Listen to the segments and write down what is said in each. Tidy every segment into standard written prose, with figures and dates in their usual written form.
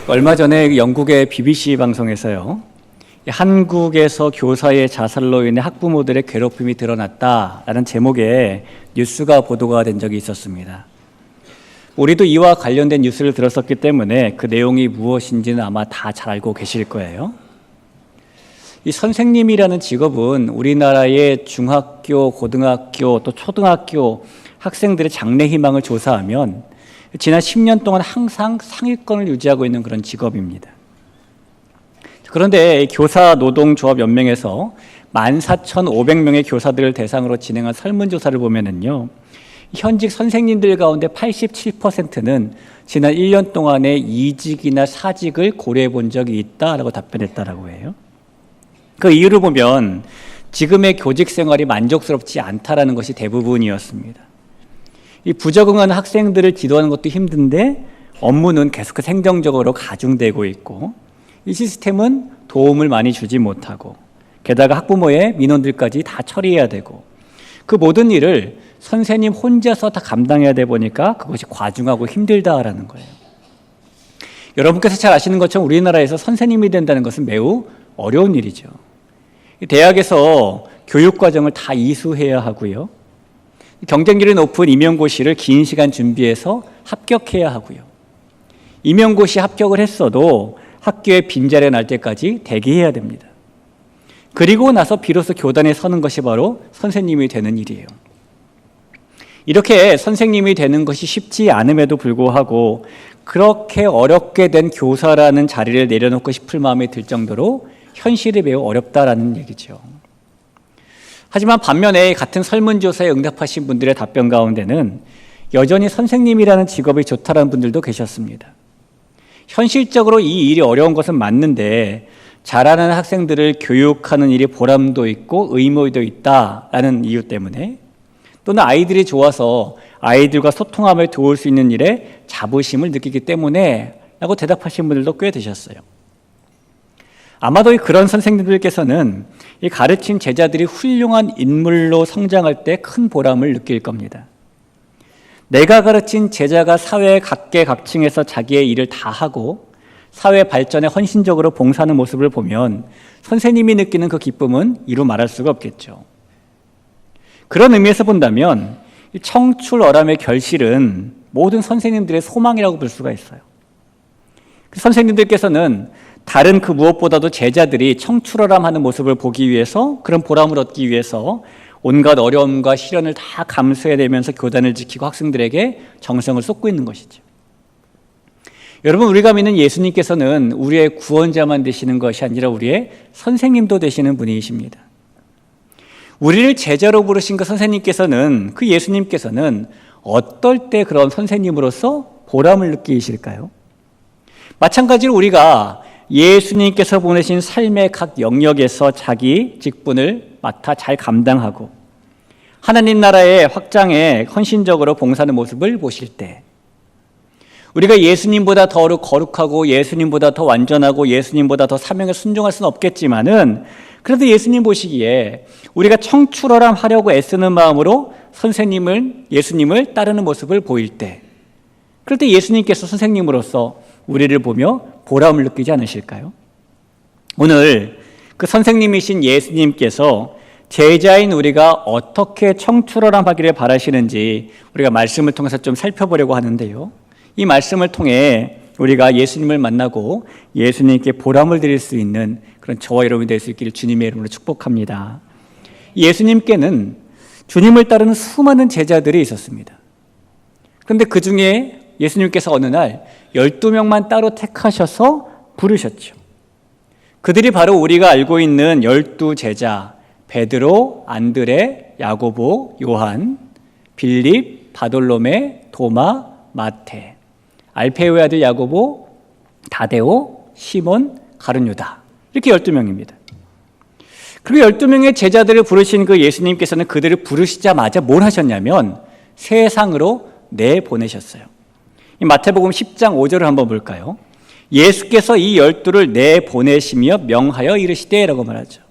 얼마 전에 영국의 BBC 방송에서요, 한국에서 교사의 자살로 인해 학부모들의 괴롭힘이 드러났다라는 제목의 뉴스가 보도가 된 적이 있었습니다. 우리도 이와 관련된 뉴스를 들었었기 때문에 그 내용이 무엇인지는 아마 다 잘 알고 계실 거예요. 이 선생님이라는 직업은 우리나라의 중학교, 고등학교, 또 초등학교 학생들의 장래 희망을 조사하면 지난 10년 동안 항상 상위권을 유지하고 있는 그런 직업입니다. 그런데 교사노동조합연맹에서 14,500명의 교사들을 대상으로 진행한 설문조사를 보면은요, 현직 선생님들 가운데 87%는 지난 1년 동안에 이직이나 사직을 고려해 본 적이 있다라고 답변했다라고 해요. 그 이유를 보면 지금의 교직 생활이 만족스럽지 않다라는 것이 대부분이었습니다. 이 부적응하는 학생들을 지도하는 것도 힘든데 업무는 계속 행정적으로 가중되고 있고, 이 시스템은 도움을 많이 주지 못하고, 게다가 학부모의 민원들까지 다 처리해야 되고, 그 모든 일을 선생님 혼자서 다 감당해야 되다 보니까 그것이 과중하고 힘들다라는 거예요. 여러분께서 잘 아시는 것처럼 우리나라에서 선생님이 된다는 것은 매우 어려운 일이죠. 대학에서 교육과정을 다 이수해야 하고요, 경쟁률이 높은 임용고시를 긴 시간 준비해서 합격해야 하고요, 임용고시 합격을 했어도 학교에 빈자리가 날 때까지 대기해야 됩니다. 그리고 나서 비로소 교단에 서는 것이 바로 선생님이 되는 일이에요. 이렇게 선생님이 되는 것이 쉽지 않음에도 불구하고 그렇게 어렵게 된 교사라는 자리를 내려놓고 싶을 마음이 들 정도로 현실이 매우 어렵다라는 얘기죠. 하지만 반면에 같은 설문조사에 응답하신 분들의 답변 가운데는 여전히 선생님이라는 직업이 좋다라는 분들도 계셨습니다. 현실적으로 이 일이 어려운 것은 맞는데 잘하는 학생들을 교육하는 일이 보람도 있고 의무도 있다라는 이유 때문에, 또는 아이들이 좋아서 아이들과 소통함을 도울 수 있는 일에 자부심을 느끼기 때문에 라고 대답하신 분들도 꽤 되셨어요. 아마도 그런 선생님들께서는 이 가르친 제자들이 훌륭한 인물로 성장할 때 큰 보람을 느낄 겁니다. 내가 가르친 제자가 사회 각계각층에서 자기의 일을 다 하고 사회 발전에 헌신적으로 봉사하는 모습을 보면 선생님이 느끼는 그 기쁨은 이루 말할 수가 없겠죠. 그런 의미에서 본다면 청출어람의 결실은 모든 선생님들의 소망이라고 볼 수가 있어요. 선생님들께서는 다른 그 무엇보다도 제자들이 청출어람하는 모습을 보기 위해서, 그런 보람을 얻기 위해서 온갖 어려움과 시련을 다 감수해내면서 교단을 지키고 학생들에게 정성을 쏟고 있는 것이죠. 여러분, 우리가 믿는 예수님께서는 우리의 구원자만 되시는 것이 아니라 우리의 선생님도 되시는 분이십니다. 우리를 제자로 부르신 그 선생님께서는, 그 예수님께서는 어떨 때 그런 선생님으로서 보람을 느끼실까요? 마찬가지로 우리가 예수님께서 보내신 삶의 각 영역에서 자기 직분을 맡아 잘 감당하고 하나님 나라의 확장에 헌신적으로 봉사하는 모습을 보실 때, 우리가 예수님보다 더 거룩하고 예수님보다 더 완전하고 예수님보다 더 사명에 순종할 수는 없겠지만은, 그래도 예수님 보시기에 우리가 청출어람 하려고 애쓰는 마음으로 예수님을 따르는 모습을 보일 때, 그럴 때 예수님께서 선생님으로서 우리를 보며 보람을 느끼지 않으실까요? 오늘 그 선생님이신 예수님께서 제자인 우리가 어떻게 청출어람하기를 바라시는지 우리가 말씀을 통해서 좀 살펴보려고 하는데요, 이 말씀을 통해 우리가 예수님을 만나고 예수님께 보람을 드릴 수 있는 그런 저와 여러분이 될 수 있기를 주님의 이름으로 축복합니다. 예수님께는 주님을 따르는 수많은 제자들이 있었습니다. 그런데 그 중에 예수님께서 어느 날 12명만 따로 택하셔서 부르셨죠. 그들이 바로 우리가 알고 있는 12제자, 베드로, 안드레, 야고보, 요한, 빌립, 바돌로메, 도마, 마태, 알페오의 아들 야고보, 다데오, 시몬, 가룟유다, 이렇게 12명입니다. 그리고 12명의 제자들을 부르신 그 예수님께서는 그들을 부르시자마자 뭘 하셨냐면 세상으로 내보내셨어요. 이 마태복음 10장 5절을 한번 볼까요? 예수께서 이 12를 내보내시며 명하여 이르시되 라고 말하죠.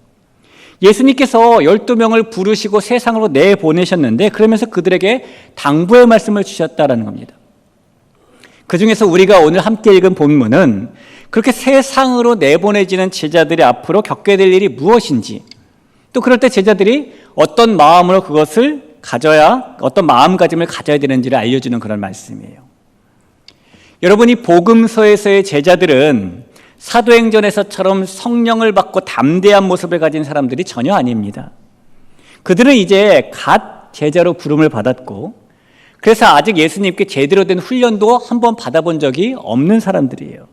예수님께서 12명을 부르시고 세상으로 내보내셨는데, 그러면서 그들에게 당부의 말씀을 주셨다라는 겁니다. 그중에서 우리가 오늘 함께 읽은 본문은 그렇게 세상으로 내보내지는 제자들이 앞으로 겪게 될 일이 무엇인지, 또 그럴 때 제자들이 어떤 마음으로 그것을 가져야, 어떤 마음가짐을 가져야 되는지를 알려주는 그런 말씀이에요. 여러분이 복음서에서의 제자들은 사도행전에서처럼 성령을 받고 담대한 모습을 가진 사람들이 전혀 아닙니다. 그들은 이제 갓 제자로 부름을 받았고, 그래서 아직 예수님께 제대로 된 훈련도 한번 받아본 적이 없는 사람들이에요.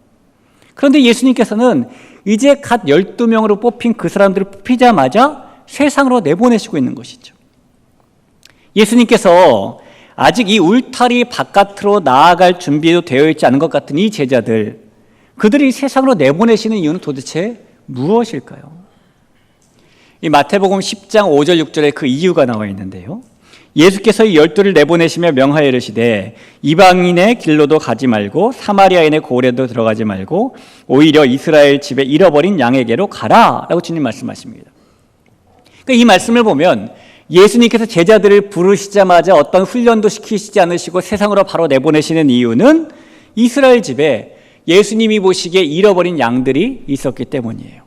그런데 예수님께서는 이제 갓 12명으로 뽑힌 그 사람들을 뽑히자마자 세상으로 내보내시고 있는 것이죠. 예수님께서 아직 이 울타리 바깥으로 나아갈 준비도 되어 있지 않은 것 같은 이 제자들, 그들이 세상으로 내보내시는 이유는 도대체 무엇일까요? 이 마태복음 10장 5절 6절에 그 이유가 나와 있는데요. 예수께서 이 12를 내보내시며 명하여 이르시되 이방인의 길로도 가지 말고 사마리아인의 고래도 들어가지 말고 오히려 이스라엘 집에 잃어버린 양에게로 가라 라고 주님 말씀하십니다. 그러니까 이 말씀을 보면 예수님께서 제자들을 부르시자마자 어떤 훈련도 시키시지 않으시고 세상으로 바로 내보내시는 이유는 이스라엘 집에 예수님이 보시기에 잃어버린 양들이 있었기 때문이에요.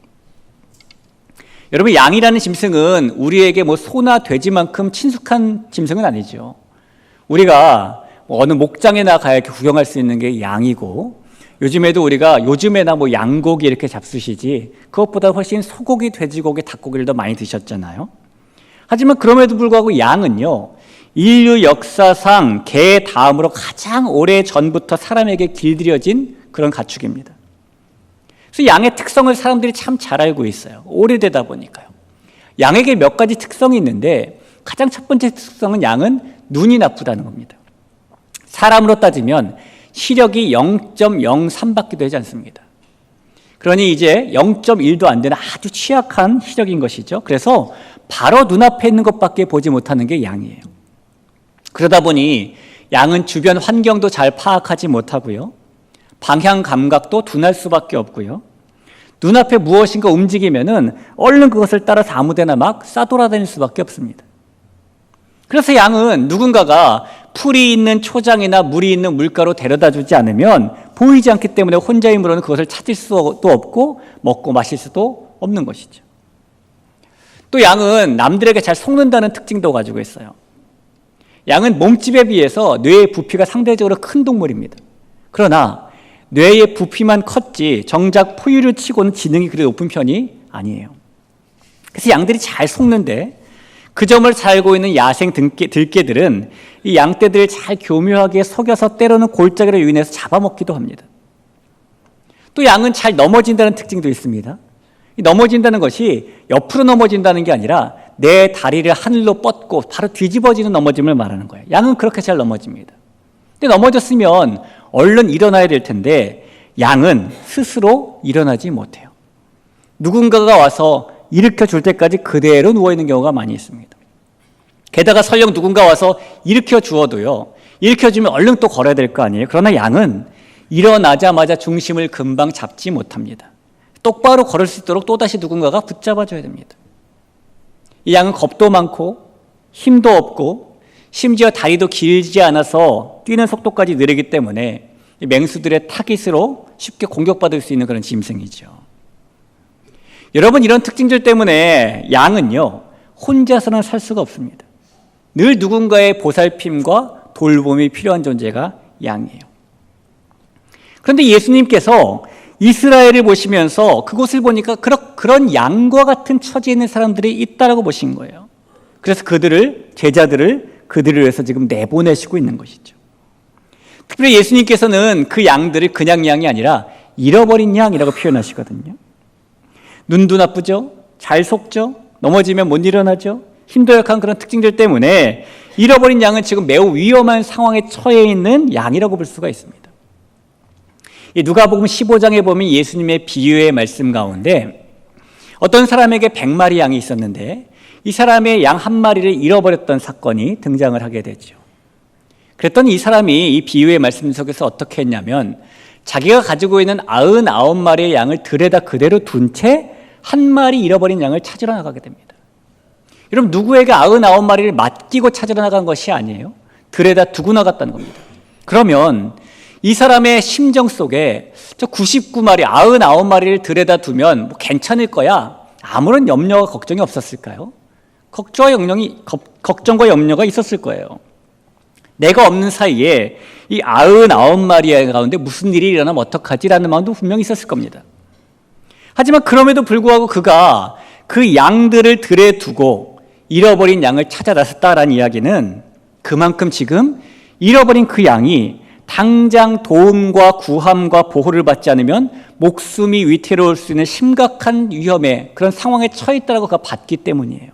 여러분, 양이라는 짐승은 우리에게 소나 돼지만큼 친숙한 짐승은 아니죠. 우리가 어느 목장에나 가야 이렇게 구경할 수 있는 게 양이고, 요즘에나 양고기 이렇게 잡수시지 그것보다 훨씬 소고기, 돼지고기, 닭고기를 더 많이 드셨잖아요. 하지만 그럼에도 불구하고 양은요, 인류 역사상 개 다음으로 가장 오래 전부터 사람에게 길들여진 그런 가축입니다. 그래서 양의 특성을 사람들이 참 잘 알고 있어요. 오래되다 보니까요. 양에게 몇 가지 특성이 있는데 가장 첫 번째 특성은 양은 눈이 나쁘다는 겁니다. 사람으로 따지면 시력이 0.03밖에 되지 않습니다. 그러니 이제 0.1도 안 되는 아주 취약한 시력인 것이죠. 그래서 바로 눈앞에 있는 것밖에 보지 못하는 게 양이에요. 그러다 보니 양은 주변 환경도 잘 파악하지 못하고요. 방향 감각도 둔할 수밖에 없고요. 눈앞에 무엇인가 움직이면은 얼른 그것을 따라서 아무데나 막 싸돌아다닐 수밖에 없습니다. 그래서 양은 누군가가 풀이 있는 초장이나 물이 있는 물가로 데려다 주지 않으면 보이지 않기 때문에 혼자 힘으로는 그것을 찾을 수도 없고 먹고 마실 수도 없는 것이죠. 또 양은 남들에게 잘 속는다는 특징도 가지고 있어요. 양은 몸집에 비해서 뇌의 부피가 상대적으로 큰 동물입니다. 그러나 뇌의 부피만 컸지 정작 포유류 치고는 지능이 그리 높은 편이 아니에요. 그래서 양들이 잘 속는데 그 점을 잘 알고 있는 야생 들개들은 이 양떼들을 잘 교묘하게 속여서 때로는 골짜기로 유인해서 잡아먹기도 합니다. 또 양은 잘 넘어진다는 특징도 있습니다. 이 넘어진다는 것이 옆으로 넘어진다는 게 아니라 내 다리를 하늘로 뻗고 바로 뒤집어지는 넘어짐을 말하는 거예요. 양은 그렇게 잘 넘어집니다. 근데 넘어졌으면 얼른 일어나야 될 텐데 양은 스스로 일어나지 못해요. 누군가가 와서 일으켜 줄 때까지 그대로 누워있는 경우가 많이 있습니다. 게다가 설령 누군가 와서 일으켜 주어도요, 일으켜 주면 얼른 또 걸어야 될 거 아니에요. 그러나 양은 일어나자마자 중심을 금방 잡지 못합니다. 똑바로 걸을 수 있도록 또다시 누군가가 붙잡아줘야 됩니다. 이 양은 겁도 많고 힘도 없고 심지어 다리도 길지 않아서 뛰는 속도까지 느리기 때문에 맹수들의 타깃으로 쉽게 공격받을 수 있는 그런 짐승이죠. 여러분, 이런 특징들 때문에 양은요, 혼자서는 살 수가 없습니다. 늘 누군가의 보살핌과 돌봄이 필요한 존재가 양이에요. 그런데 예수님께서 이스라엘을 보시면서 그곳을 보니까 그런 양과 같은 처지에 있는 사람들이 있다라고 보신 거예요. 그래서 제자들을 그들을 위해서 지금 내보내시고 있는 것이죠. 특별히 예수님께서는 그 양들을 그냥 양이 아니라 잃어버린 양이라고 표현하시거든요. 눈도 나쁘죠? 잘 속죠? 넘어지면 못 일어나죠? 힘도 약한 그런 특징들 때문에 잃어버린 양은 지금 매우 위험한 상황에 처해 있는 양이라고 볼 수가 있습니다. 누가복음 15장에 보면 예수님의 비유의 말씀 가운데 어떤 사람에게 100마리 양이 있었는데 이 사람의 양 한 마리를 잃어버렸던 사건이 등장을 하게 되죠. 그랬더니 이 사람이 이 비유의 말씀 속에서 어떻게 했냐면 자기가 가지고 있는 99마리의 양을 들에다 그대로 둔 채 한 마리 잃어버린 양을 찾으러 나가게 됩니다. 여러분, 누구에게 99마리를 맡기고 찾으러 나간 것이 아니에요. 들에다 두고 나갔다는 겁니다. 그러면 이 사람의 심정 속에 저 99마리, 99마리를 들여다 두면 뭐 괜찮을 거야. 아무런 염려와 걱정이 없었을까요? 걱정과 염려가 있었을 거예요. 내가 없는 사이에 이 99마리 가운데 무슨 일이 일어나면 어떡하지라는 마음도 분명히 있었을 겁니다. 하지만 그럼에도 불구하고 그가 그 양들을 들에 두고 잃어버린 양을 찾아 나섰다라는 이야기는 그만큼 지금 잃어버린 그 양이 당장 도움과 구함과 보호를 받지 않으면 목숨이 위태로울 수 있는 심각한 위험에 그런 상황에 처해 있다고 그가 봤기 때문이에요.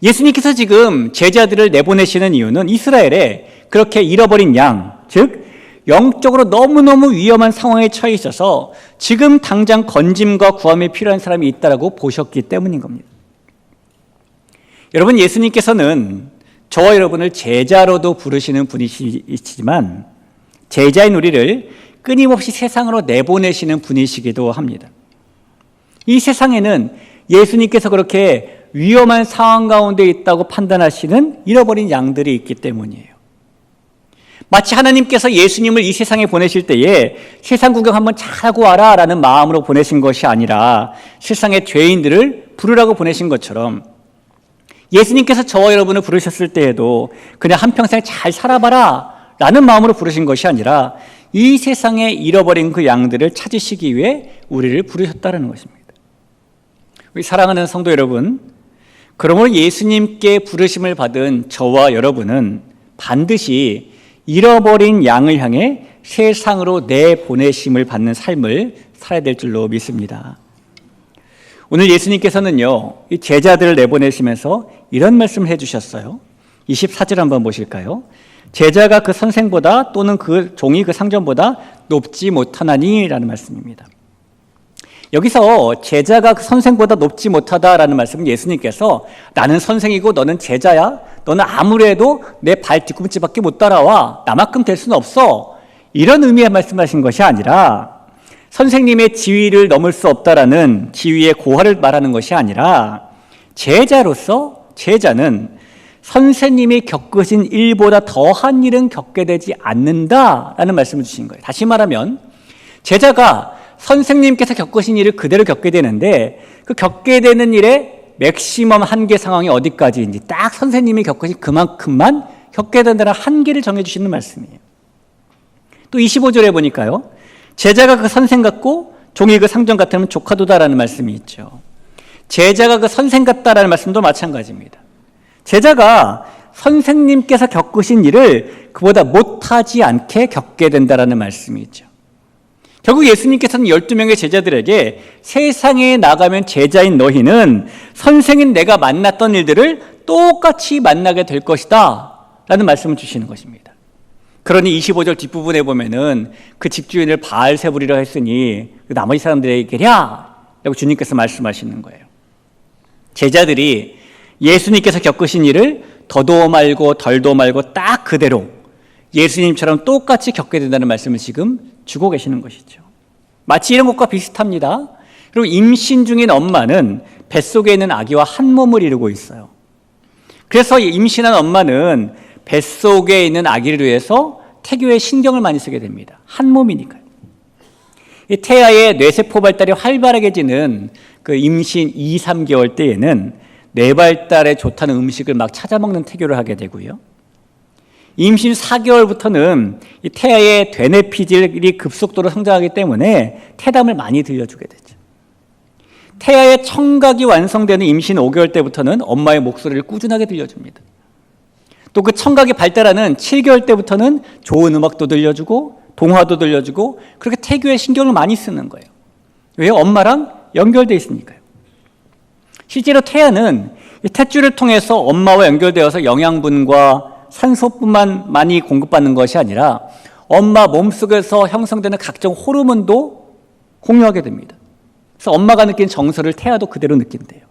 예수님께서 지금 제자들을 내보내시는 이유는 이스라엘에 그렇게 잃어버린 양, 즉 영적으로 너무너무 위험한 상황에 처해 있어서 지금 당장 건짐과 구함이 필요한 사람이 있다고 보셨기 때문인 겁니다. 여러분, 예수님께서는 저와 여러분을 제자로도 부르시는 분이시지만 제자인 우리를 끊임없이 세상으로 내보내시는 분이시기도 합니다. 이 세상에는 예수님께서 그렇게 위험한 상황 가운데 있다고 판단하시는 잃어버린 양들이 있기 때문이에요. 마치 하나님께서 예수님을 이 세상에 보내실 때에 세상 구경 한번 잘하고 와라 라는 마음으로 보내신 것이 아니라 세상의 죄인들을 부르라고 보내신 것처럼 예수님께서 저와 여러분을 부르셨을 때에도 그냥 한평생 잘 살아봐라 라는 마음으로 부르신 것이 아니라 이 세상에 잃어버린 그 양들을 찾으시기 위해 우리를 부르셨다는 것입니다. 우리 사랑하는 성도 여러분, 그러므로 예수님께 부르심을 받은 저와 여러분은 반드시 잃어버린 양을 향해 세상으로 내보내심을 받는 삶을 살아야 될 줄로 믿습니다. 오늘 예수님께서는요, 이 제자들을 내보내시면서 이런 말씀을 해주셨어요. 24절 한번 보실까요? 제자가 그 선생보다 또는 그 종이 그 상전보다 높지 못하나니 라는 말씀입니다. 여기서 제자가 그 선생보다 높지 못하다라는 말씀은 예수님께서 나는 선생이고 너는 제자야. 너는 아무래도 내 발 뒤꿈치밖에 못 따라와. 나만큼 될 수는 없어. 이런 의미의 말씀하신 것이 아니라 선생님의 지위를 넘을 수 없다라는 지위의 고하를 말하는 것이 아니라 제자로서 제자는 선생님이 겪으신 일보다 더한 일은 겪게 되지 않는다라는 말씀을 주신 거예요. 다시 말하면 제자가 선생님께서 겪으신 일을 그대로 겪게 되는데 그 겪게 되는 일의 맥시멈 한계 상황이 어디까지인지 딱 선생님이 겪으신 그만큼만 겪게 된다는 한계를 정해주시는 말씀이에요. 또 25절에 보니까요. 제자가 그 선생 같고 종이 그 상전 같으면 조카도다라는 말씀이 있죠. 제자가 그 선생 같다라는 말씀도 마찬가지입니다. 제자가 선생님께서 겪으신 일을 그보다 못하지 않게 겪게 된다라는 말씀이 있죠. 결국 예수님께서는 12명의 제자들에게 세상에 나가면 제자인 너희는 선생인 내가 만났던 일들을 똑같이 만나게 될 것이다 라는 말씀을 주시는 것입니다. 그러니 25절 뒷부분에 보면은 그 집주인을 바알세불이라 했으니 나머지 사람들에게랴 라고 주님께서 말씀하시는 거예요. 제자들이 예수님께서 겪으신 일을 더도 말고 덜도 말고 딱 그대로 예수님처럼 똑같이 겪게 된다는 말씀을 지금 주고 계시는 것이죠. 마치 이런 것과 비슷합니다. 그리고 임신 중인 엄마는 뱃속에 있는 아기와 한 몸을 이루고 있어요. 그래서 임신한 엄마는 뱃속에 있는 아기를 위해서 태교에 신경을 많이 쓰게 됩니다. 한 몸이니까요. 이 태아의 뇌세포 발달이 활발하게지는 그 임신 2, 3개월 때에는 뇌 발달에 좋다는 음식을 막 찾아먹는 태교를 하게 되고요. 임신 4개월부터는 이 태아의 되뇌피질이 급속도로 성장하기 때문에 태담을 많이 들려주게 되죠. 태아의 청각이 완성되는 임신 5개월 때부터는 엄마의 목소리를 꾸준하게 들려줍니다. 또 그 청각이 발달하는 7개월 때부터는 좋은 음악도 들려주고 동화도 들려주고 그렇게 태교에 신경을 많이 쓰는 거예요. 왜요? 엄마랑 연결되어 있으니까요. 실제로 태아는 이 탯줄을 통해서 엄마와 연결되어서 영양분과 산소뿐만 많이 공급받는 것이 아니라 엄마 몸속에서 형성되는 각종 호르몬도 공유하게 됩니다. 그래서 엄마가 느낀 정서를 태아도 그대로 느낀대요.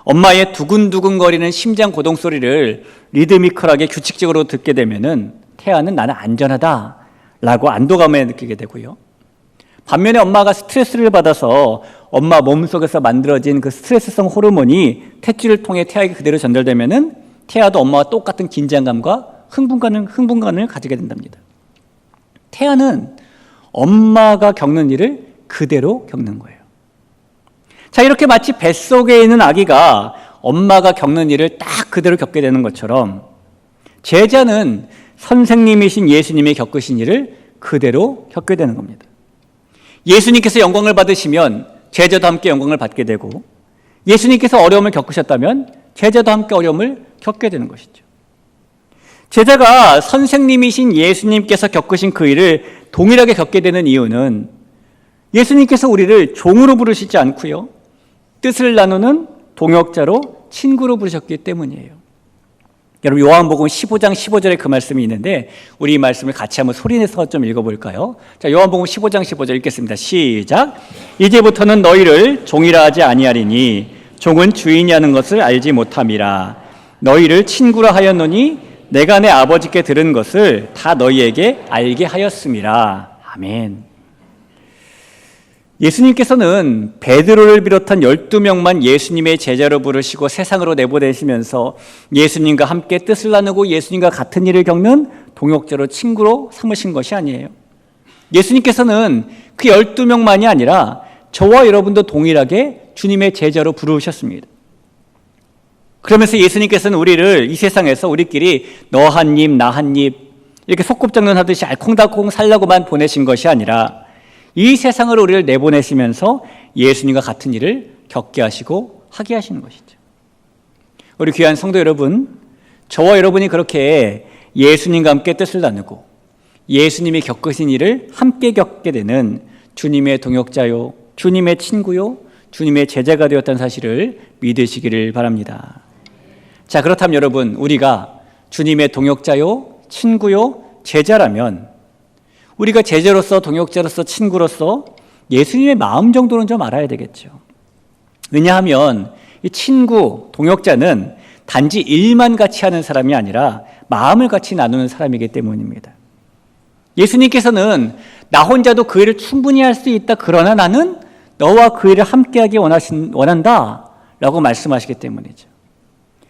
엄마의 두근두근거리는 심장 고동 소리를 리드미컬하게 규칙적으로 듣게 되면은 태아는 나는 안전하다라고 안도감을 느끼게 되고요. 반면에 엄마가 스트레스를 받아서 엄마 몸속에서 만들어진 그 스트레스성 호르몬이 탯줄을 통해 태아에게 그대로 전달되면은 태아도 엄마와 똑같은 긴장감과 흥분감을 가지게 된답니다. 태아는 엄마가 겪는 일을 그대로 겪는 거예요. 자, 이렇게 마치 뱃속에 있는 아기가 엄마가 겪는 일을 딱 그대로 겪게 되는 것처럼 제자는 선생님이신 예수님이 겪으신 일을 그대로 겪게 되는 겁니다. 예수님께서 영광을 받으시면 제자도 함께 영광을 받게 되고, 예수님께서 어려움을 겪으셨다면 제자도 함께 어려움을 겪게 되는 것이죠. 제자가 선생님이신 예수님께서 겪으신 그 일을 동일하게 겪게 되는 이유는 예수님께서 우리를 종으로 부르시지 않고요, 뜻을 나누는 동역자로 친구로 부르셨기 때문이에요. 여러분, 요한복음 15장 15절에 그 말씀이 있는데 우리 이 말씀을 같이 한번 소리내서 좀 읽어볼까요? 자, 요한복음 15장 15절 읽겠습니다. 시작. 이제부터는 너희를 종이라 하지 아니하리니 종은 주인이 하는 것을 알지 못함이라. 너희를 친구라 하였노니 내가 내 아버지께 들은 것을 다 너희에게 알게 하였음이라. 아멘. 예수님께서는 베드로를 비롯한 12명만 예수님의 제자로 부르시고 세상으로 내보내시면서 예수님과 함께 뜻을 나누고 예수님과 같은 일을 겪는 동역자로 친구로 삼으신 것이 아니에요. 예수님께서는 그 12명만이 아니라 저와 여러분도 동일하게 주님의 제자로 부르셨습니다. 그러면서 예수님께서는 우리를 이 세상에서 우리끼리 너 한 입, 나 한 입 이렇게 소꿉장난 하듯이 알콩달콩 살라고만 보내신 것이 아니라 이 세상으로 우리를 내보내시면서 예수님과 같은 일을 겪게 하시고 하게 하시는 것이죠. 우리 귀한 성도 여러분, 저와 여러분이 그렇게 예수님과 함께 뜻을 나누고 예수님이 겪으신 일을 함께 겪게 되는 주님의 동역자요, 주님의 친구요, 주님의 제자가 되었다는 사실을 믿으시기를 바랍니다. 자, 그렇다면 여러분, 우리가 주님의 동역자요, 친구요, 제자라면 우리가 제자로서, 동역자로서, 친구로서 예수님의 마음 정도는 좀 알아야 되겠죠. 왜냐하면 이 친구, 동역자는 단지 일만 같이 하는 사람이 아니라 마음을 같이 나누는 사람이기 때문입니다. 예수님께서는 나 혼자도 그 일을 충분히 할 수 있다, 그러나 나는 너와 그 일을 함께하기 원한다 라고 말씀하시기 때문이죠.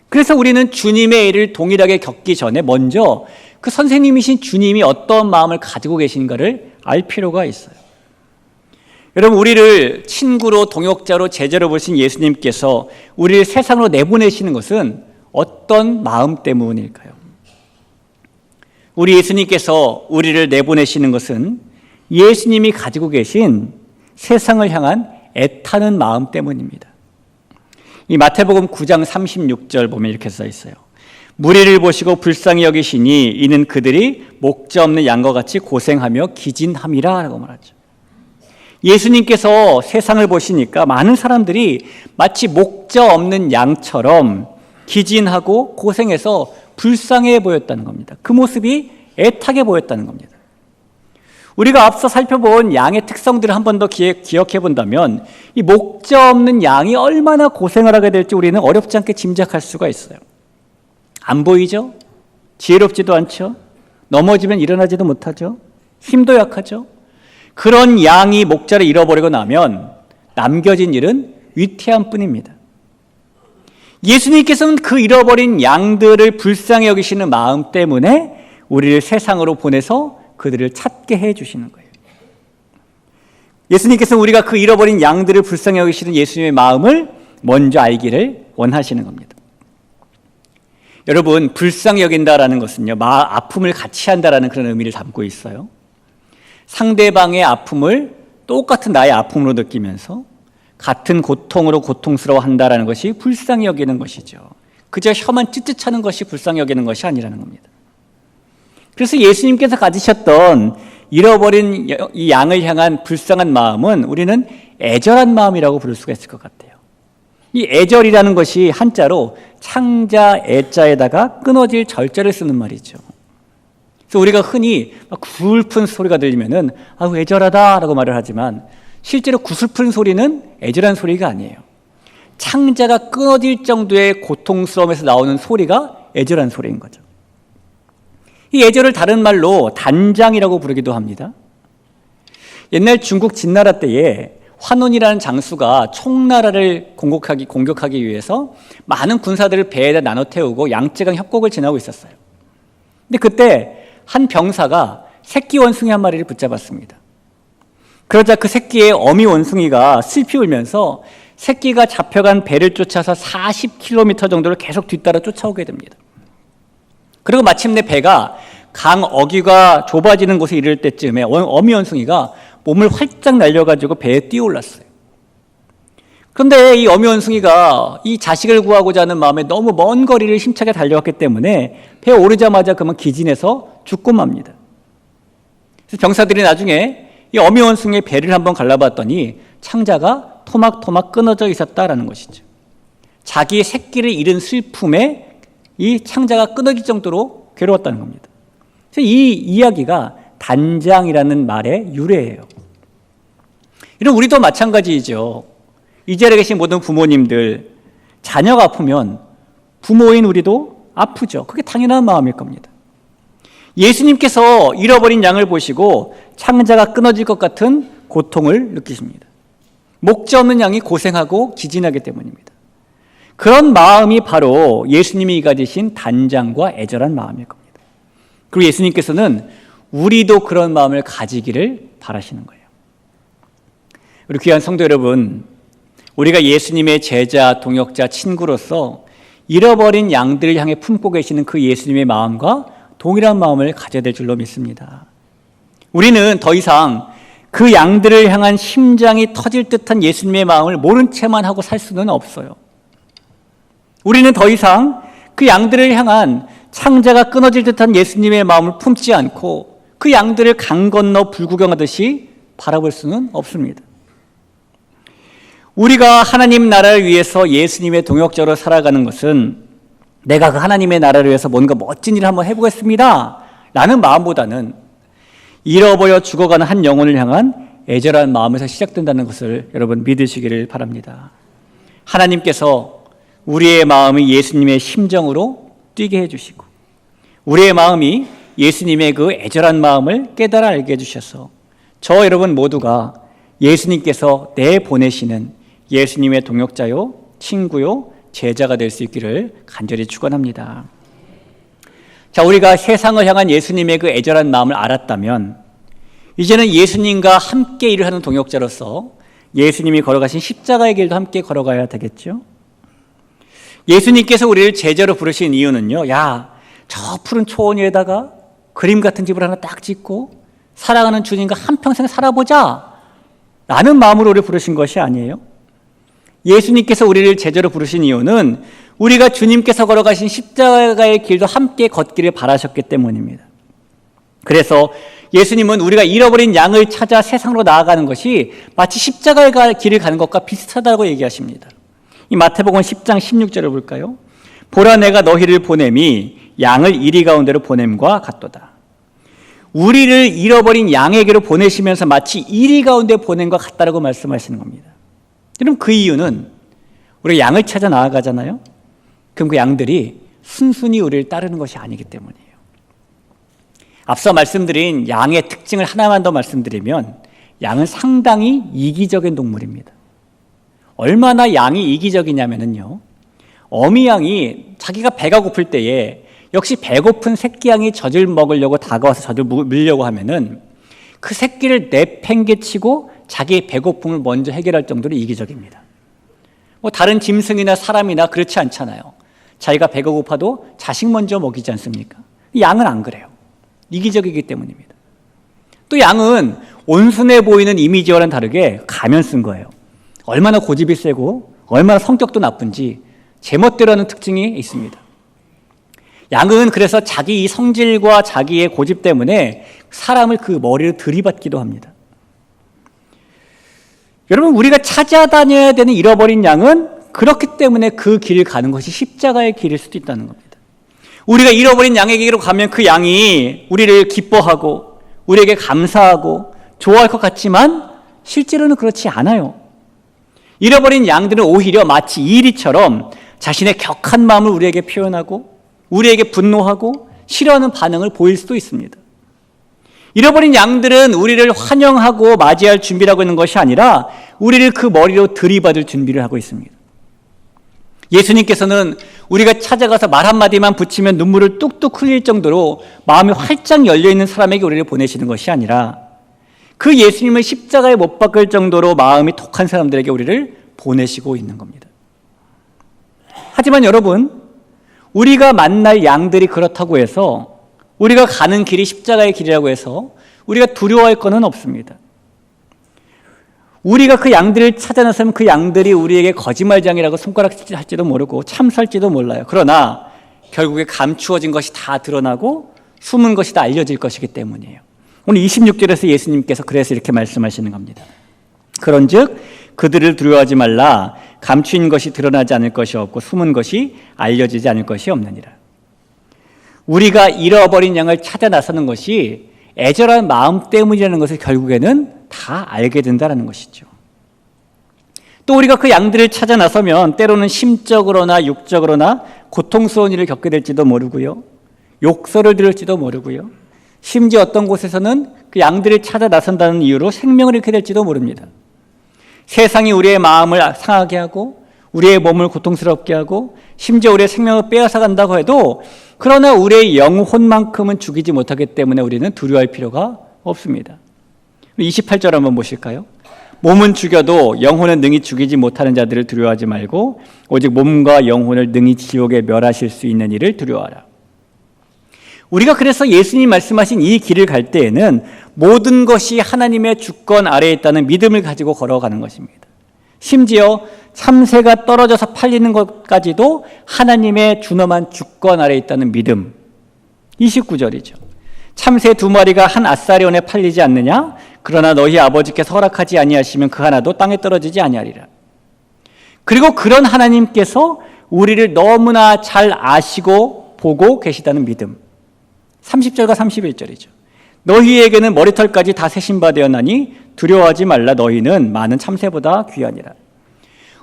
그래서 우리는 주님의 일을 동일하게 겪기 전에 먼저 그 선생님이신 주님이 어떤 마음을 가지고 계신가를 알 필요가 있어요. 여러분, 우리를 친구로, 동역자로, 제자로 보신 예수님께서 우리를 세상으로 내보내시는 것은 어떤 마음 때문일까요? 우리 예수님께서 우리를 내보내시는 것은 예수님이 가지고 계신 세상을 향한 애타는 마음 때문입니다. 이 마태복음 9장 36절 보면 이렇게 써 있어요. 무리를 보시고 불쌍히 여기시니 이는 그들이 목자 없는 양과 같이 고생하며 기진함이라 라고 말하죠. 예수님께서 세상을 보시니까 많은 사람들이 마치 목자 없는 양처럼 기진하고 고생해서 불쌍해 보였다는 겁니다. 그 모습이 애타게 보였다는 겁니다. 우리가 앞서 살펴본 양의 특성들을 한 번 더 기억해 본다면 이 목자 없는 양이 얼마나 고생을 하게 될지 우리는 어렵지 않게 짐작할 수가 있어요. 안 보이죠? 지혜롭지도 않죠? 넘어지면 일어나지도 못하죠? 힘도 약하죠? 그런 양이 목자를 잃어버리고 나면 남겨진 일은 위태한 뿐입니다. 예수님께서는 그 잃어버린 양들을 불쌍히 여기시는 마음 때문에 우리를 세상으로 보내서 그들을 찾게 해주시는 거예요. 예수님께서는 우리가 그 잃어버린 양들을 불쌍히 여기시는 예수님의 마음을 먼저 알기를 원하시는 겁니다. 여러분, 불쌍히 여긴다라는 것은요, 아픔을 같이 한다라는 그런 의미를 담고 있어요. 상대방의 아픔을 똑같은 나의 아픔으로 느끼면서 같은 고통으로 고통스러워한다라는 것이 불쌍히 여기는 것이죠. 그저 혀만 찌릿하는 것이 불쌍히 여기는 것이 아니라는 겁니다. 그래서 예수님께서 가지셨던 잃어버린 이 양을 향한 불쌍한 마음은 우리는 애절한 마음이라고 부를 수가 있을 것 같아요. 이 애절이라는 것이 한자로 창자 애자에다가 끊어질 절자를 쓰는 말이죠. 그래서 우리가 흔히 구슬픈 소리가 들리면은 아우 애절하다라고 말을 하지만 실제로 구슬픈 소리는 애절한 소리가 아니에요. 창자가 끊어질 정도의 고통스러움에서 나오는 소리가 애절한 소리인 거죠. 이 애절을 다른 말로 단장이라고 부르기도 합니다. 옛날 중국 진나라 때에 환원이라는 장수가 총나라를 공격하기 위해서 많은 군사들을 배에다 나눠 태우고 양쯔강 협곡을 지나고 있었어요. 근데 그때 한 병사가 새끼 원숭이 한 마리를 붙잡았습니다. 그러자 그 새끼의 어미 원숭이가 슬피 울면서 새끼가 잡혀간 배를 쫓아서 40km 정도를 계속 뒤따라 쫓아오게 됩니다. 그리고 마침내 배가 강 어귀가 좁아지는 곳에 이를 때쯤에 어미 원숭이가 몸을 활짝 날려가지고 배에 뛰어올랐어요. 그런데 이 어미 원숭이가 이 자식을 구하고자 하는 마음에 너무 먼 거리를 힘차게 달려왔기 때문에 배에 오르자마자 그만 기진해서 죽고 맙니다. 그래서 병사들이 나중에 이 어미 원숭이의 배를 한번 갈라봤더니 창자가 토막토막 끊어져 있었다라는 것이죠. 자기의 새끼를 잃은 슬픔에 이 창자가 끊어질 정도로 괴로웠다는 겁니다. 그래서 이 이야기가 단장이라는 말의 유래예요. 이런 우리도 마찬가지이죠. 이 자리에 계신 모든 부모님들, 자녀가 아프면 부모인 우리도 아프죠. 그게 당연한 마음일 겁니다. 예수님께서 잃어버린 양을 보시고 창자가 끊어질 것 같은 고통을 느끼십니다. 목자 없는 양이 고생하고 기진하기 때문입니다. 그런 마음이 바로 예수님이 가지신 단장과 애절한 마음일 겁니다. 그리고 예수님께서는 우리도 그런 마음을 가지기를 바라시는 거예요. 우리 귀한 성도 여러분, 우리가 예수님의 제자, 동역자, 친구로서 잃어버린 양들을 향해 품고 계시는 그 예수님의 마음과 동일한 마음을 가져야 될 줄로 믿습니다. 우리는 더 이상 그 양들을 향한 심장이 터질 듯한 예수님의 마음을 모른 채만 하고 살 수는 없어요. 우리는 더 이상 그 양들을 향한 창자가 끊어질 듯한 예수님의 마음을 품지 않고 그 양들을 강 건너 불구경하듯이 바라볼 수는 없습니다. 우리가 하나님 나라를 위해서 예수님의 동역자로 살아가는 것은 내가 그 하나님의 나라를 위해서 뭔가 멋진 일을 한번 해보겠습니다 라는 마음보다는 잃어버려 죽어가는 한 영혼을 향한 애절한 마음에서 시작된다는 것을 여러분 믿으시기를 바랍니다. 하나님께서 우리의 마음이 예수님의 심정으로 뛰게 해주시고 우리의 마음이 예수님의 그 애절한 마음을 깨달아 알게 해주셔서 저 여러분 모두가 예수님께서 내보내시는 예수님의 동역자요, 친구요, 제자가 될 수 있기를 간절히 축원합니다. 자, 우리가 세상을 향한 예수님의 그 애절한 마음을 알았다면 이제는 예수님과 함께 일을 하는 동역자로서 예수님이 걸어가신 십자가의 길도 함께 걸어가야 되겠죠. 예수님께서 우리를 제자로 부르신 이유는요, 야, 저 푸른 초원 위에다가 그림 같은 집을 하나 딱 짓고 사랑하는 주님과 한평생 살아보자 라는 마음으로 우리를 부르신 것이 아니에요. 예수님께서 우리를 제자로 부르신 이유는 우리가 주님께서 걸어가신 십자가의 길도 함께 걷기를 바라셨기 때문입니다. 그래서 예수님은 우리가 잃어버린 양을 찾아 세상으로 나아가는 것이 마치 십자가의 길을 가는 것과 비슷하다고 얘기하십니다. 이 마태복음 10장 16절을 볼까요? 보라 내가 너희를 보냄이 양을 이리 가운데로 보냄과 같도다. 우리를 잃어버린 양에게로 보내시면서 마치 이리 가운데 보냄과 같다라고 말씀하시는 겁니다. 그럼 그 이유는 우리가 양을 찾아 나아가잖아요. 그럼 그 양들이 순순히 우리를 따르는 것이 아니기 때문이에요. 앞서 말씀드린 양의 특징을 하나만 더 말씀드리면 양은 상당히 이기적인 동물입니다. 얼마나 양이 이기적이냐면요, 어미 양이 자기가 배가 고플 때에 역시 배고픈 새끼 양이 젖을 먹으려고 다가와서 젖을 물려고 하면은 그 새끼를 내팽개치고 자기의 배고픔을 먼저 해결할 정도로 이기적입니다. 뭐 다른 짐승이나 사람이나 그렇지 않잖아요. 자기가 배가 고파도 자식 먼저 먹이지 않습니까? 양은 안 그래요. 이기적이기 때문입니다. 또 양은 온순해 보이는 이미지와는 다르게 가면 쓴 거예요. 얼마나 고집이 세고 얼마나 성격도 나쁜지 제멋대로 하는 특징이 있습니다. 양은 그래서 자기 이 성질과 자기의 고집 때문에 사람을 그 머리를 들이받기도 합니다. 여러분, 우리가 찾아다녀야 되는 잃어버린 양은 그렇기 때문에 그 길을 가는 것이 십자가의 길일 수도 있다는 겁니다. 우리가 잃어버린 양에게로 가면 그 양이 우리를 기뻐하고 우리에게 감사하고 좋아할 것 같지만 실제로는 그렇지 않아요. 잃어버린 양들은 오히려 마치 이리처럼 자신의 격한 마음을 우리에게 표현하고 우리에게 분노하고 싫어하는 반응을 보일 수도 있습니다. 잃어버린 양들은 우리를 환영하고 맞이할 준비를 하고 있는 것이 아니라 우리를 그 머리로 들이받을 준비를 하고 있습니다. 예수님께서는 우리가 찾아가서 말 한마디만 붙이면 눈물을 뚝뚝 흘릴 정도로 마음이 활짝 열려있는 사람에게 우리를 보내시는 것이 아니라 그 예수님을 십자가에 못 박을 정도로 마음이 독한 사람들에게 우리를 보내시고 있는 겁니다. 하지만 여러분, 우리가 만날 양들이 그렇다고 해서 우리가 가는 길이 십자가의 길이라고 해서 우리가 두려워할 것은 없습니다. 우리가 그 양들을 찾아 나서면 그 양들이 우리에게 거짓말장이라고 손가락질할지도 모르고 참설지도 몰라요. 그러나 결국에 감추어진 것이 다 드러나고 숨은 것이 다 알려질 것이기 때문이에요. 오늘 26절에서 예수님께서 그래서 이렇게 말씀하시는 겁니다. 그런즉 그들을 두려워하지 말라. 감추인 것이 드러나지 않을 것이 없고 숨은 것이 알려지지 않을 것이 없느니라. 우리가 잃어버린 양을 찾아 나서는 것이 애절한 마음 때문이라는 것을 결국에는 다 알게 된다는 것이죠. 또 우리가 그 양들을 찾아 나서면 때로는 심적으로나 육적으로나 고통스러운 일을 겪게 될지도 모르고요. 욕설을 들을지도 모르고요. 심지어 어떤 곳에서는 그 양들을 찾아 나선다는 이유로 생명을 잃게 될지도 모릅니다. 세상이 우리의 마음을 상하게 하고 우리의 몸을 고통스럽게 하고 심지어 우리의 생명을 빼앗아 간다고 해도 그러나 우리의 영혼만큼은 죽이지 못하기 때문에 우리는 두려워할 필요가 없습니다. 28절 한번 보실까요? 몸은 죽여도 영혼은 능히 죽이지 못하는 자들을 두려워하지 말고 오직 몸과 영혼을 능히 지옥에 멸하실 수 있는 이를 두려워하라. 우리가 그래서 예수님 말씀하신 이 길을 갈 때에는 모든 것이 하나님의 주권 아래에 있다는 믿음을 가지고 걸어가는 것입니다. 심지어 참새가 떨어져서 팔리는 것까지도 하나님의 준엄한 주권 아래에 있다는 믿음. 29절이죠. 참새 2마리가 한 앗사리온에 팔리지 않느냐? 그러나 너희 아버지께서 허락하지 아니하시면 그 하나도 땅에 떨어지지 아니하리라. 그리고 그런 하나님께서 우리를 너무나 잘 아시고 보고 계시다는 믿음. 30절과 31절이죠. 너희에게는 머리털까지 다 세신 바 되었나니 두려워하지 말라. 너희는 많은 참새보다 귀하니라.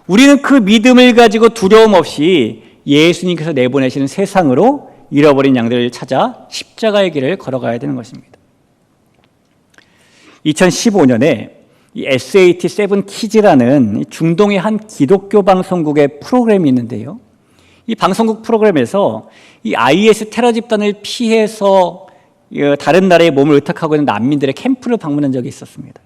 우리는 그 믿음을 가지고 두려움 없이 예수님께서 내보내시는 세상으로 잃어버린 양들을 찾아 십자가의 길을 걸어가야 되는 것입니다. 2015년에 이 SAT7 키즈라는 중동의 한 기독교 방송국의 프로그램이 있는데요. 이 방송국 프로그램에서 이 IS 테러 집단을 피해서 다른 나라에 몸을 의탁하고 있는 난민들의 캠프를 방문한 적이 있었습니다.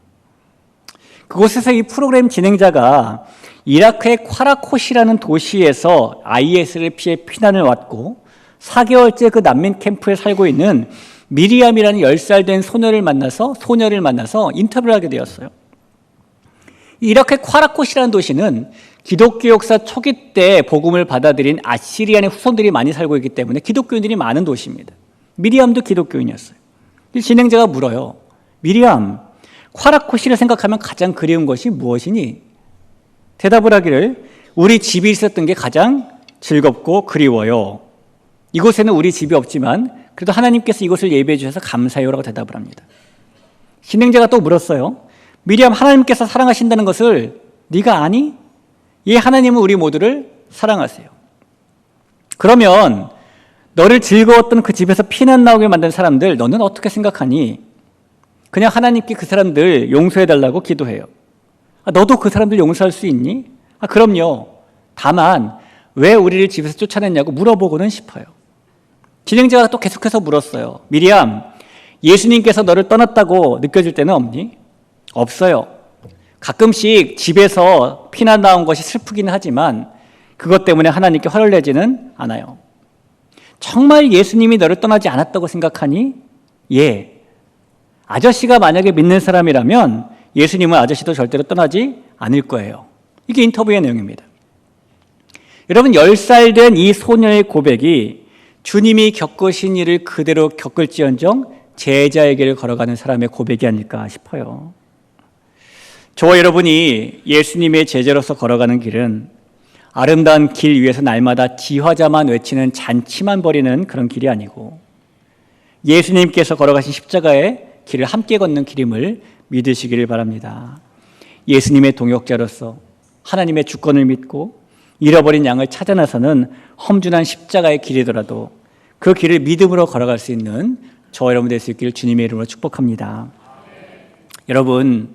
그곳에서 이 프로그램 진행자가 이라크의 콰라콧이라는 도시에서 IS를 피해 피난을 왔고 4개월째 그 난민 캠프에 살고 있는 미리암이라는 10살 된 소녀를 만나서 인터뷰를 하게 되었어요. 이라크의 콰라콧이라는 도시는 기독교 역사 초기 때 복음을 받아들인 아시리안의 후손들이 많이 살고 있기 때문에 기독교인들이 많은 도시입니다. 미리암도 기독교인이었어요. 진행자가 물어요. 미리암, 콰라콧이를 생각하면 가장 그리운 것이 무엇이니? 대답을 하기를 우리 집이 있었던 게 가장 즐겁고 그리워요. 이곳에는 우리 집이 없지만 그래도 하나님께서 이곳을 예배해 주셔서 감사해요라고 대답을 합니다. 진행자가 또 물었어요. 미리암, 하나님께서 사랑하신다는 것을 네가 아니? 예, 하나님은 우리 모두를 사랑하세요. 그러면 너를 즐거웠던 그 집에서 피난 나오게 만든 사람들 너는 어떻게 생각하니? 그냥 하나님께 그 사람들 용서해달라고 기도해요. 너도 그 사람들 용서할 수 있니? 그럼요. 다만 왜 우리를 집에서 쫓아냈냐고 물어보고는 싶어요. 진행자가 또 계속해서 물었어요. 미리암, 예수님께서 너를 떠났다고 느껴질 때는 없니? 없어요. 가끔씩 집에서 피난 나온 것이 슬프기는 하지만 그것 때문에 하나님께 화를 내지는 않아요. 정말 예수님이 너를 떠나지 않았다고 생각하니? 예. 아저씨가 만약에 믿는 사람이라면 예수님은 아저씨도 절대로 떠나지 않을 거예요. 이게 인터뷰의 내용입니다. 여러분, 10살 된 이 소녀의 고백이 주님이 겪으신 일을 그대로 겪을지언정 제자의 길을 걸어가는 사람의 고백이 아닐까 싶어요. 저와 여러분이 예수님의 제자로서 걸어가는 길은 아름다운 길 위에서 날마다 지화자만 외치는 잔치만 벌이는 그런 길이 아니고 예수님께서 걸어가신 십자가의 길을 함께 걷는 길임을 믿으시기를 바랍니다. 예수님의 동역자로서 하나님의 주권을 믿고 잃어버린 양을 찾아 나서는 험준한 십자가의 길이더라도 그 길을 믿음으로 걸어갈 수 있는 저와 여러분 될 수 있기를 주님의 이름으로 축복합니다. 여러분,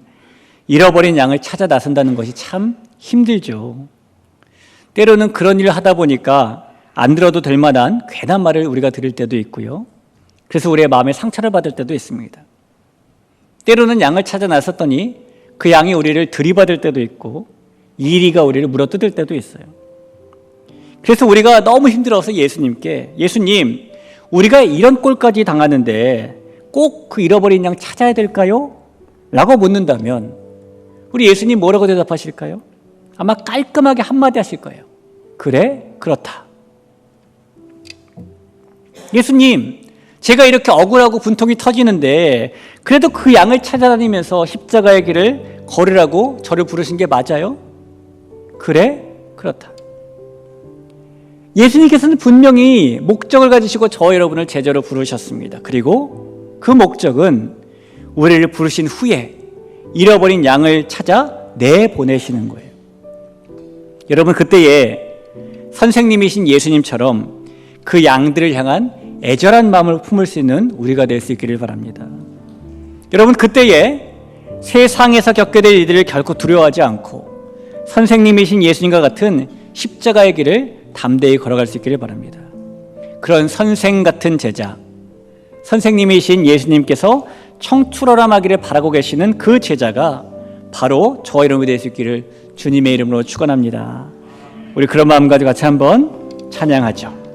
잃어버린 양을 찾아 나선다는 것이 참 힘들죠. 때로는 그런 일을 하다 보니까 안 들어도 될 만한 괜한 말을 우리가 들을 때도 있고요. 그래서 우리의 마음에 상처를 받을 때도 있습니다. 때로는 양을 찾아 나섰더니 그 양이 우리를 들이받을 때도 있고 이리가 우리를 물어뜯을 때도 있어요. 그래서 우리가 너무 힘들어서 예수님께, 예수님, 우리가 이런 꼴까지 당하는데 꼭 그 잃어버린 양 찾아야 될까요? 라고 묻는다면 우리 예수님 뭐라고 대답하실까요? 아마 깔끔하게 한마디 하실 거예요. 그래? 그렇다. 예수님, 제가 이렇게 억울하고 분통이 터지는데 그래도 그 양을 찾아다니면서 십자가의 길을 걸으라고 저를 부르신 게 맞아요? 그래? 그렇다. 예수님께서는 분명히 목적을 가지시고 저 여러분을 제자로 부르셨습니다. 그리고 그 목적은 우리를 부르신 후에 잃어버린 양을 찾아 내보내시는 거예요. 여러분, 그때에 선생님이신 예수님처럼 그 양들을 향한 애절한 마음을 품을 수 있는 우리가 될 수 있기를 바랍니다. 여러분, 그때에 세상에서 겪게 될 일들을 결코 두려워하지 않고 선생님이신 예수님과 같은 십자가의 길을 담대히 걸어갈 수 있기를 바랍니다. 그런 선생 같은 제자, 선생님이신 예수님께서 청출어람하기를 바라고 계시는 그 제자가 바로 저와 여러분이 될 수 있기를 주님의 이름으로 축원합니다. 우리 그런 마음 가지고 같이 한번 찬양하죠.